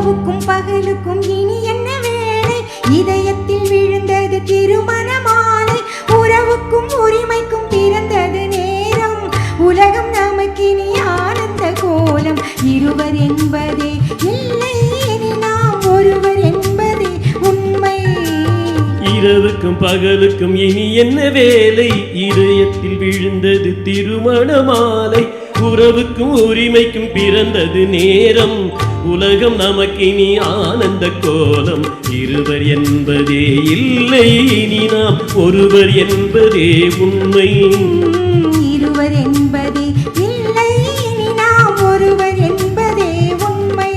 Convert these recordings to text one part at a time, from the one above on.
இரவுக்கும் பகலுக்கும் இனி என்ன வேலை? இதயத்தில் விழுந்தது திருமண மாலை. உறவுக்கும் உரிமைக்கும் பிறந்தது நேரம். உலகம் நமக்கினி ஆனந்த கோலம். இருவர் என்பதே இல்லை, இனி நாம் ஒருவர் என்பதே உண்மை. இரவுக்கும் பகலுக்கும் இனி என்ன வேலை? இதயத்தில் விழுந்தது திருமண மாலை. உறவுக்கும் உரிமைக்கும் பிறந்தது நேரம். உலகம் நமக்கினி ஆனந்த கோலம். இருவர் என்பதே இல்லை, இனி நாம் ஒருவர் என்பதே உண்மை. இருவர் என்பதே இல்லை, இனி நாம் ஒருவர் என்பதே உண்மை.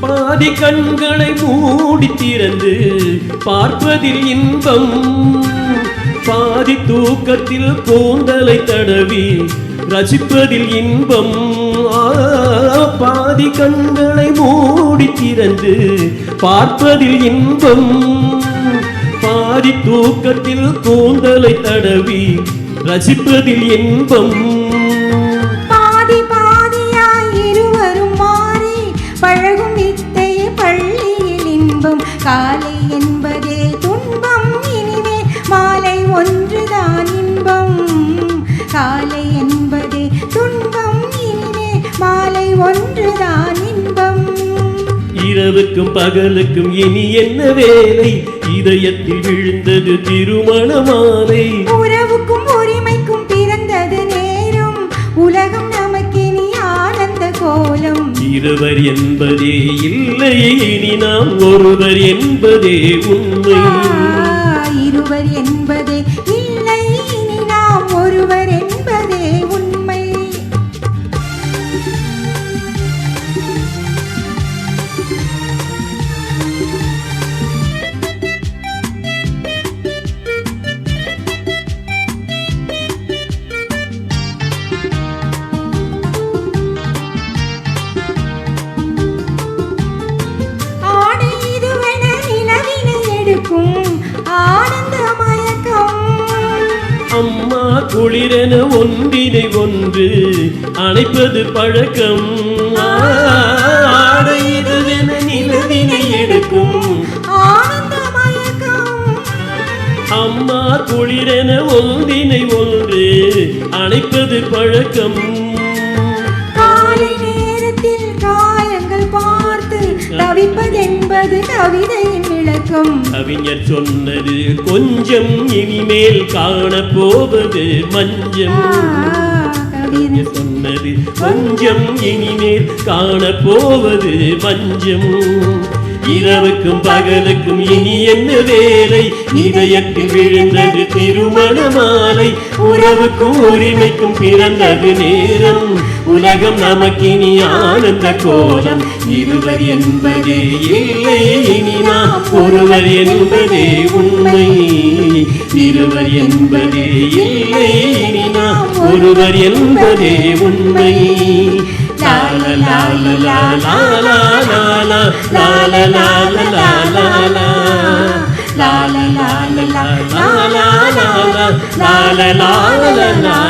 பாதி கண்களை மூடி திறந்து பார்ப்பதில் இன்பம். பாதி தூக்கத்தில் கூந்தலை தடவி ரசிப்பதில் இன்பம். பாதி கண்களை மூடி திறந்து பார்ப்பதில் இன்பம். பாதி தூக்கத்தில் கூந்தலை தடவி ரசிப்பதில் இன்பம். பாதி பாதியாய் இருவரும் மாறி பழகும் வித்தையே பள்ளியில் இன்பம். காலை என்பதே துன்பம், இனிமே மாலை ஒன்றுதான் இன்பம். காலை என்பதே துன்பம், இனிமே மாலை ஒன்றுதான் இன்பம். இரவுக்கும் பகலுக்கும் இனி என்ன வேலை? இதயத்தில் விழுந்தது திருமண மாலை. உறவுக்கும் உரிமைக்கும் பிறந்தது நேரம். உலகம் நமக்கினி ஆனந்த கோலம். இருவர் என்பதே இல்லை, இனி நாம் ஒருவர் என்பதே உண்மை. இருவர் என்பதே இல்லை, இனி நாம் ஒருவர் என்பதே உண்மை. ஆடை இதுவென நிலவினை எடுக்கும் ஆனந்த மயக்கம். அம்மா குளிரென ஒன்றினை ஒன்று அணைப்பது பழக்கம். ஆடை இதுவென நிலவினை எடுக்கும் ஆனந்த மயக்கம். அம்மா குளிரென ஒன்றினை ஒன்று அணைப்பது பழக்கம். காலை நேரத்தில் காயங்கள் பார்த்து தவிப்பதென்பது கவிதையின் விளக்கம். கவிஞர் சொன்னது கொஞ்சம், இனிமேல் காணப்போவது மஞ்சம். கவிஞர் சொன்னது கொஞ்சம், இனிமேல் காணப்போவது மஞ்சம். இரவுக்கும் பகலுக்கும் இனி என்ன வேலை? இதயத்தில் விழுந்தது திருமண மாலை. உறவுக்கும் உரிமைக்கும் பிறந்தது நேரம். உலகம் நமக்கினி ஆனந்த கோலம். இருவர் என்பதே இல்லை, இனி நாம் ஒருவர் என்பதே உண்மை. இருவர் என்பதே இல்லை, இனி நாம் ஒருவர் என்பதே உண்மை. லால லால லால லால லால லால லால லால லால லால லால லால லால லால லால லால